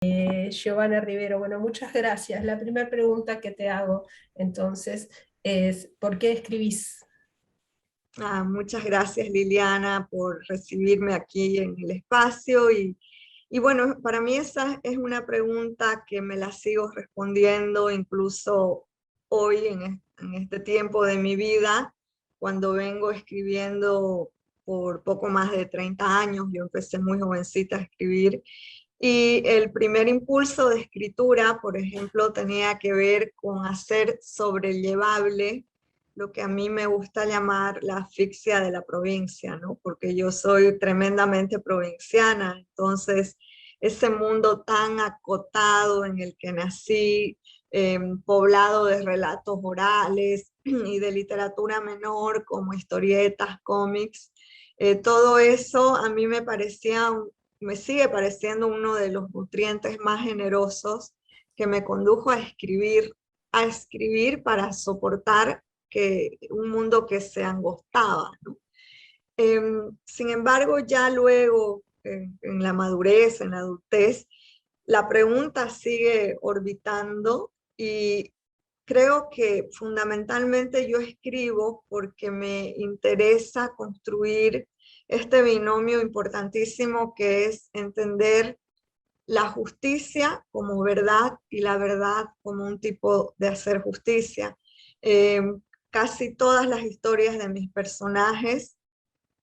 Giovanna Rivero, bueno, muchas gracias. La primera pregunta que te hago entonces es, ¿por qué escribís? Muchas gracias, Liliana, por recibirme aquí en el espacio. Y bueno, para mí esa es una pregunta que me la sigo respondiendo incluso hoy en este tiempo de mi vida, cuando vengo escribiendo por poco más de 30 años. Yo empecé muy jovencita a escribir. Y el primer impulso de escritura, por ejemplo, tenía que ver con hacer sobrellevable lo que a mí me gusta llamar la asfixia de la provincia, ¿no? Porque yo soy tremendamente provinciana, entonces ese mundo tan acotado en el que nací, poblado de relatos orales y de literatura menor como historietas, cómics, todo eso a mí me sigue pareciendo uno de los nutrientes más generosos que me condujo a escribir para soportar un mundo que se angostaba, ¿no? Sin embargo, ya luego, en la madurez, en la adultez, la pregunta sigue orbitando y creo que fundamentalmente yo escribo porque me interesa construir este binomio importantísimo que es entender la justicia como verdad y la verdad como un tipo de hacer justicia. Eh, Casi todas las historias de mis personajes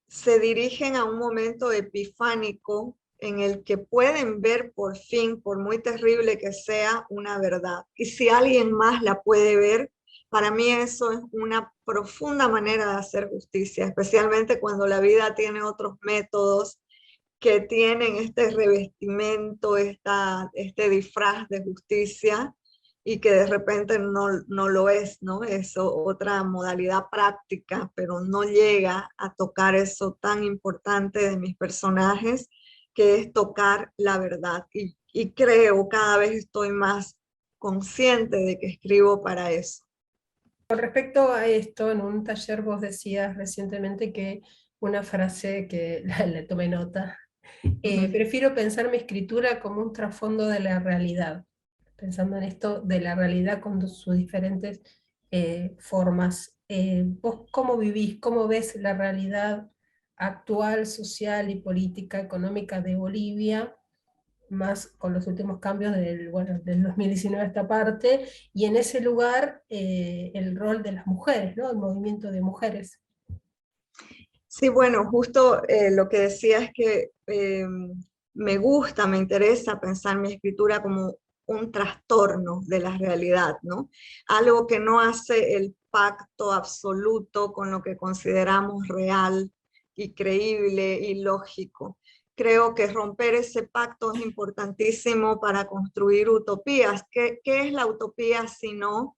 se dirigen a un momento epifánico en el que pueden ver por fin, por muy terrible que sea, una verdad. Y si alguien más la puede ver, para mí eso es una profunda manera de hacer justicia, especialmente cuando la vida tiene otros métodos que tienen este revestimento, este disfraz de justicia y que de repente no lo es, ¿no? Es otra modalidad práctica, pero no llega a tocar eso tan importante de mis personajes, que es tocar la verdad. Y creo, cada vez estoy más consciente de que escribo para eso. Con respecto a esto, en un taller vos decías recientemente que una frase que le tomé nota, prefiero pensar mi escritura como un trasfondo de la realidad, pensando en esto de la realidad con sus diferentes formas. ¿Vos cómo vivís, cómo ves la realidad actual, social y política, económica de Bolivia, más con los últimos cambios bueno, del 2019 a esta parte, y en ese lugar el rol de las mujeres, ¿no? El movimiento de mujeres? Sí, bueno, justo lo que decía es que me gusta, me interesa pensar mi escritura como un trastorno de la realidad, ¿no? Algo que no hace el pacto absoluto con lo que consideramos real y creíble y lógico. Creo que romper ese pacto es importantísimo para construir utopías. ¿Qué es la utopía si no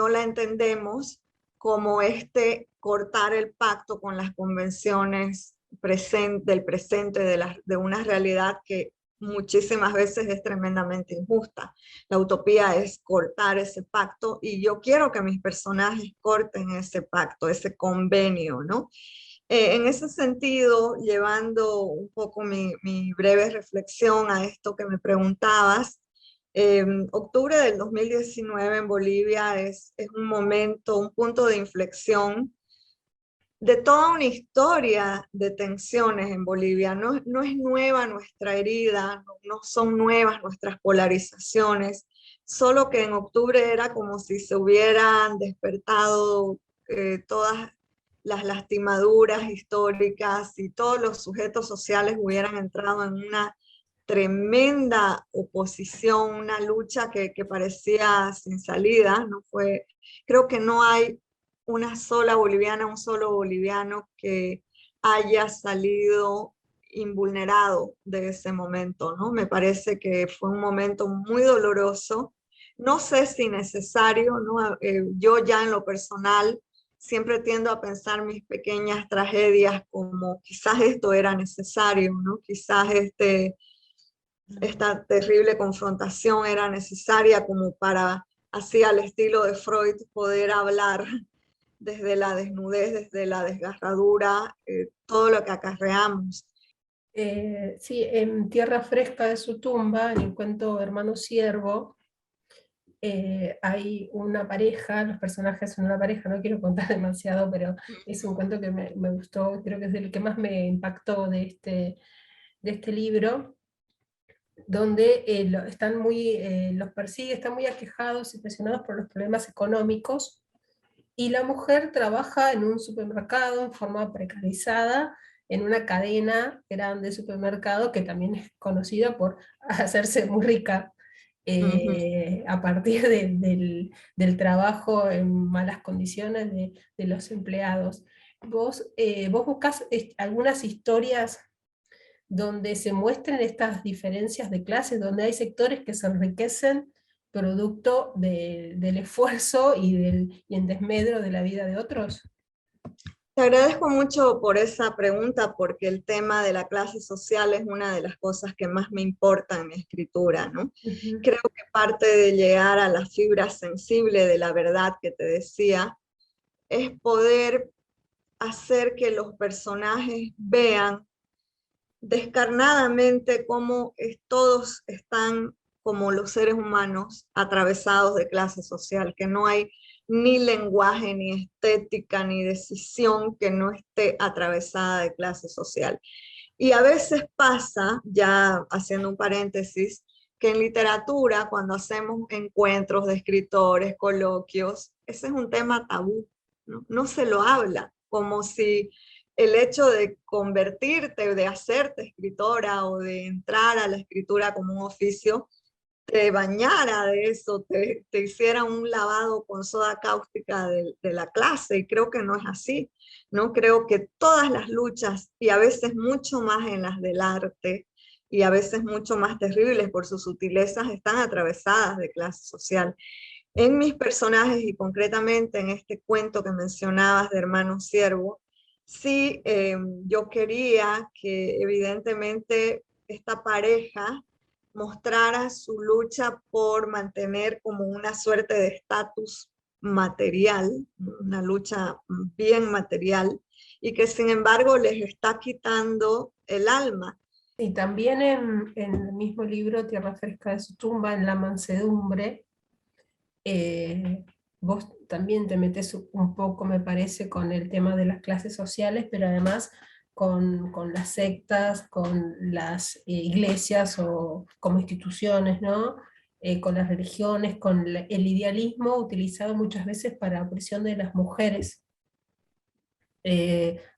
la entendemos como este cortar el pacto con las convenciones del presente, de una realidad que muchísimas veces es tremendamente injusta? La utopía es cortar ese pacto y yo quiero que mis personajes corten ese pacto, ese convenio, ¿no? En ese sentido, llevando un poco mi breve reflexión a esto que me preguntabas, octubre del 2019 en Bolivia es un momento, un punto de inflexión de toda una historia de tensiones en Bolivia. No es nueva nuestra herida, no son nuevas nuestras polarizaciones, solo que en octubre era como si se hubieran despertado todas las lastimaduras históricas y todos los sujetos sociales hubieran entrado en una tremenda oposición, una lucha que parecía sin salida. No fue, creo que no hay una sola boliviana, un solo boliviano que haya salido invulnerado de ese momento, ¿no? Me parece que fue un momento muy doloroso, no sé si necesario, ¿no? Yo ya en lo personal siempre tiendo a pensar mis pequeñas tragedias como quizás esto era necesario, ¿no? Quizás esta terrible confrontación era necesaria como para, así al estilo de Freud, poder hablar desde la desnudez, desde la desgarradura, todo lo que acarreamos. Sí, en Tierra Fresca de su tumba, en el cuento Hermano Siervo, hay una pareja, los personajes son una pareja, no quiero contar demasiado, pero es un cuento que me gustó, creo que es el que más me impactó de este libro, donde los persigue, están muy aquejados y presionados por los problemas económicos, y la mujer trabaja en un supermercado en forma precarizada, en una cadena grande de supermercado que también es conocida por hacerse muy rica Ujú. a partir del trabajo en malas condiciones de los empleados. Vos buscas algunas historias donde se muestren estas diferencias de clases, donde hay sectores que se enriquecen producto del esfuerzo y en desmedro de la vida de otros. Te agradezco mucho por esa pregunta, porque el tema de la clase social es una de las cosas que más me importa en mi escritura, ¿no? Ujú. Creo que parte de llegar a la fibra sensible de la verdad que te decía es poder hacer que los personajes vean descarnadamente cómo todos están como los seres humanos atravesados de clase social, que no hay ni lenguaje, ni estética, ni decisión que no esté atravesada de clase social. Y a veces pasa, ya haciendo un paréntesis, que en literatura, cuando hacemos encuentros de escritores, coloquios, ese es un tema tabú, ¿no? No se lo habla, como si el hecho de convertirte, de hacerte escritora o de entrar a la escritura como un oficio, te bañara de eso, te hiciera un lavado con soda cáustica de la clase, y creo que no es así, ¿no? Creo que todas las luchas, y a veces mucho más en las del arte, y a veces mucho más terribles por sus sutilezas, están atravesadas de clase social. En mis personajes, y concretamente en este cuento que mencionabas de Hermano Siervo, sí, yo quería que evidentemente esta pareja mostrara su lucha por mantener como una suerte de estatus material, una lucha bien material, y que sin embargo les está quitando el alma. Y también en el mismo libro, Tierra Fresca de su tumba, en La Mansedumbre, vos también te metes un poco, me parece, con el tema de las clases sociales, pero además con las sectas, con las iglesias o como instituciones, ¿no? Con las religiones, con el idealismo utilizado muchas veces para opresión de las mujeres.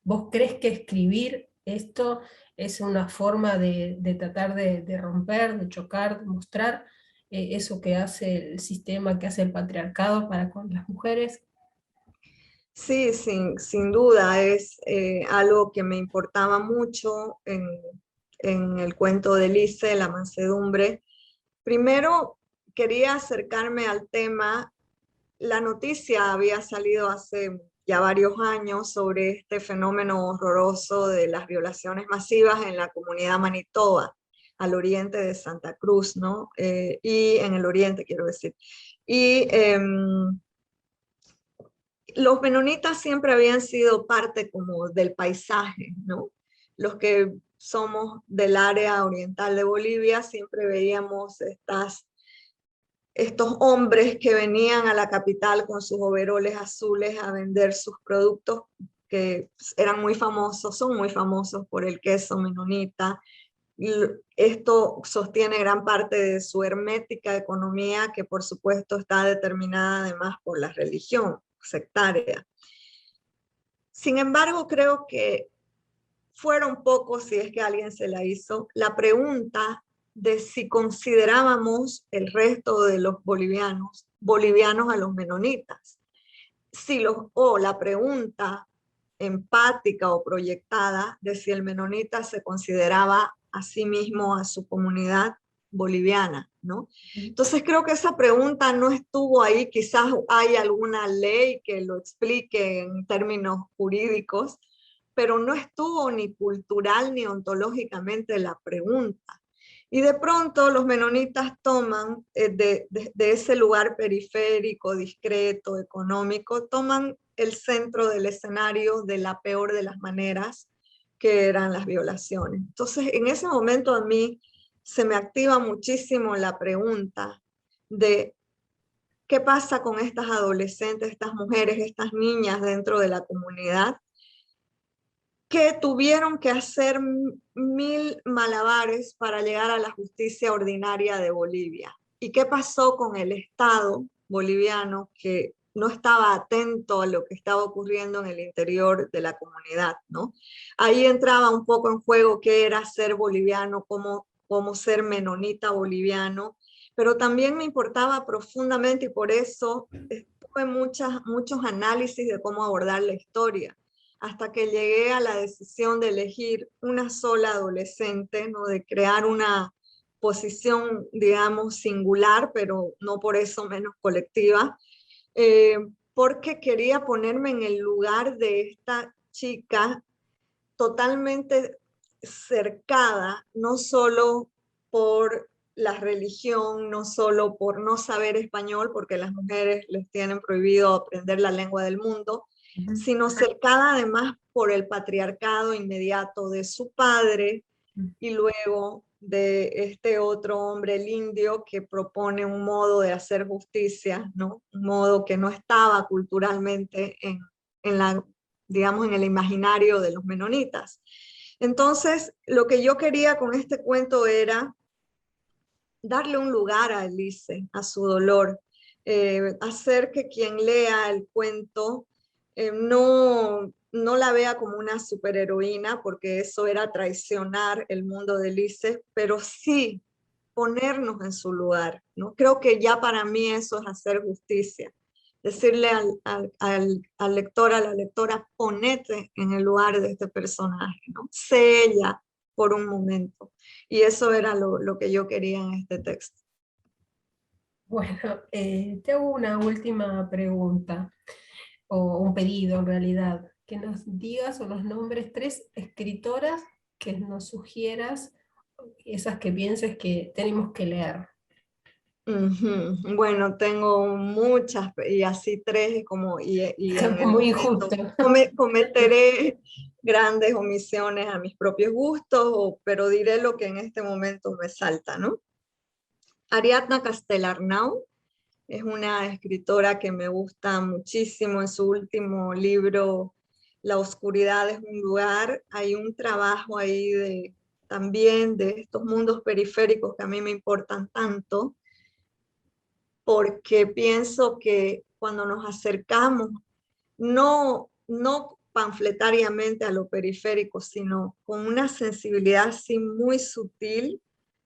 ¿Vos crees que escribir esto es una forma de tratar de romper, de chocar, de mostrar eso que hace el sistema, que hace el patriarcado para con las mujeres? Sí, sin duda es algo que me importaba mucho en el cuento de Lice, La Mansedumbre. Primero, quería acercarme al tema. La noticia había salido hace ya varios años sobre este fenómeno horroroso de las violaciones masivas en la comunidad Manitoba, al oriente de Santa Cruz, ¿no? Y en el oriente, quiero decir. Y los menonitas siempre habían sido parte como del paisaje, ¿no? Los que somos del área oriental de Bolivia siempre veíamos estos hombres que venían a la capital con sus overoles azules a vender sus productos, que eran muy famosos, son muy famosos por el queso menonita. Y esto sostiene gran parte de su hermética economía, que por supuesto está determinada además por la religión sectaria. Sin embargo, creo que fueron pocos, si es que alguien se la hizo, la pregunta de si considerábamos el resto de los bolivianos a los menonitas. O la pregunta empática o proyectada de si el menonita se consideraba a sí mismo, a su comunidad boliviana, ¿no? Entonces creo que esa pregunta no estuvo ahí, quizás hay alguna ley que lo explique en términos jurídicos, pero no estuvo ni cultural ni ontológicamente la pregunta. Y de pronto los menonitas toman de ese lugar periférico, discreto, económico, toman el centro del escenario de la peor de las maneras, que eran las violaciones. Entonces, en ese momento a mí se me activa muchísimo la pregunta de qué pasa con estas adolescentes, estas mujeres, estas niñas dentro de la comunidad que tuvieron que hacer mil malabares para llegar a la justicia ordinaria de Bolivia. ¿Y qué pasó con el Estado boliviano que no estaba atento a lo que estaba ocurriendo en el interior de la comunidad, ¿no? Ahí entraba un poco en juego qué era ser boliviano, cómo ser menonita boliviano, pero también me importaba profundamente y por eso tuve muchos análisis de cómo abordar la historia hasta que llegué a la decisión de elegir una sola adolescente, ¿no? De crear una posición, digamos, singular, pero no por eso menos colectiva, eh, porque quería ponerme en el lugar de esta chica totalmente cercada, no solo por la religión, no solo por no saber español, porque las mujeres les tienen prohibido aprender la lengua del mundo, sino cercada además por el patriarcado inmediato de su padre y luego de este otro hombre, el indio, que propone un modo de hacer justicia, ¿no? Un modo que no estaba culturalmente digamos, en el imaginario de los menonitas. Entonces, lo que yo quería con este cuento era darle un lugar a Elise, a su dolor, hacer que quien lea el cuento no la vea como una superheroína, porque eso era traicionar el mundo de Elise, pero sí ponernos en su lugar, ¿no? Creo que ya para mí eso es hacer justicia. Decirle al lector, a la lectora, ponete en el lugar de este personaje, ¿no? Sé ella por un momento. Y eso era lo que yo quería en este texto. Bueno, te hago una última pregunta, o un pedido en realidad, que nos digas o nos nombres tres escritoras que nos sugieras, esas que pienses que tenemos que leer. Bueno, tengo muchas, y así tres, y en el Muy injusto. momento cometeré grandes omisiones a mis propios gustos, pero diré lo que en este momento me salta, ¿no? Ariadna Castellarnau es una escritora que me gusta muchísimo. En su último libro, La oscuridad es un lugar, hay un trabajo ahí también de estos mundos periféricos que a mí me importan tanto, porque pienso que cuando nos acercamos, no panfletariamente a lo periférico, sino con una sensibilidad así muy sutil,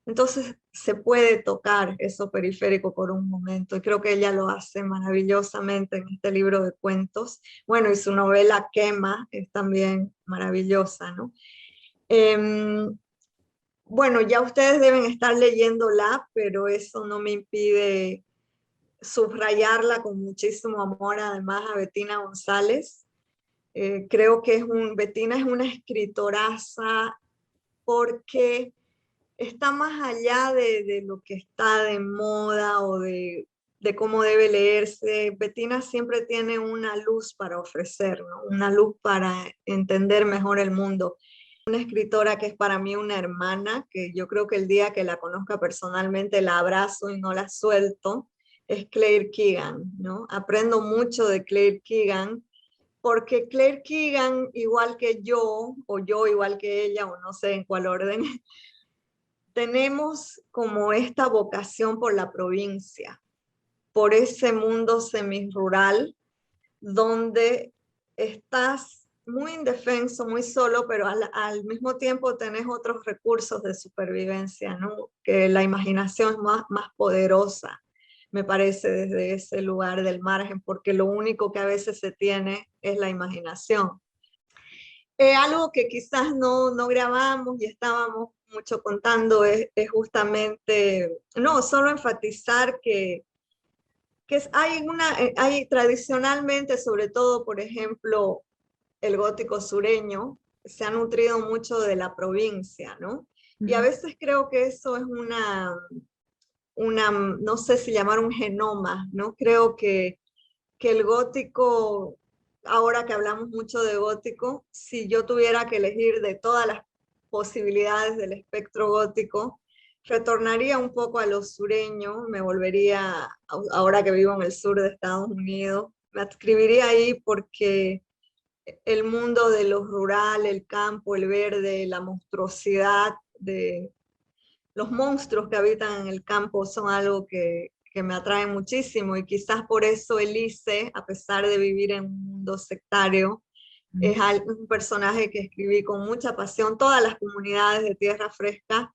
entonces se puede tocar eso periférico por un momento. Y creo que ella lo hace maravillosamente en este libro de cuentos. Bueno, y su novela Quema es también maravillosa, ¿no? Bueno, ya ustedes deben estar leyéndola, pero eso no me impide subrayarla con muchísimo amor, además, a Bettina González. Creo que Bettina es una escritoraza porque está más allá de lo que está de moda o de cómo debe leerse. Bettina siempre tiene una luz para ofrecer, ¿no? Una luz para entender mejor el mundo. Una escritora que es para mí una hermana, que yo creo que el día que la conozca personalmente la abrazo y no la suelto, es Claire Keegan, ¿no? Aprendo mucho de Claire Keegan, porque Claire Keegan, igual que yo, o yo igual que ella, o no sé en cuál orden, tenemos como esta vocación por la provincia, por ese mundo semirural donde estás muy indefenso, muy solo, pero al mismo tiempo tenés otros recursos de supervivencia, ¿no? Que la imaginación es más poderosa, me parece, desde ese lugar del margen, porque lo único que a veces se tiene es la imaginación. Algo que quizás no grabamos y estábamos mucho contando es justamente, no, solo enfatizar que hay tradicionalmente, sobre todo, por ejemplo, el gótico sureño, se ha nutrido mucho de la provincia, ¿no? Y a veces creo que eso es no sé si llamar un genoma, ¿no? Creo que el gótico ahora que hablamos mucho de gótico, si yo tuviera que elegir de todas las posibilidades del espectro gótico, retornaría un poco a lo sureño, me volvería, ahora que vivo en el sur de Estados Unidos, me adscribiría ahí porque el mundo de lo rural, el campo, el verde, la monstruosidad de los monstruos que habitan en el campo son algo que me atrae muchísimo, y quizás por eso Elise, a pesar de vivir en un mundo sectario, es un personaje que escribí con mucha pasión. Todas las comunidades de Tierra Fresca,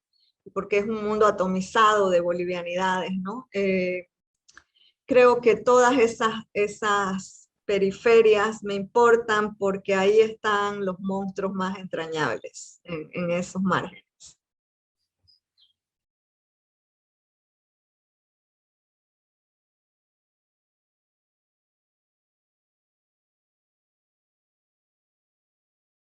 porque es un mundo atomizado de bolivianidades, ¿no? Creo que todas esas periferias me importan porque ahí están los monstruos más entrañables, en esos márgenes.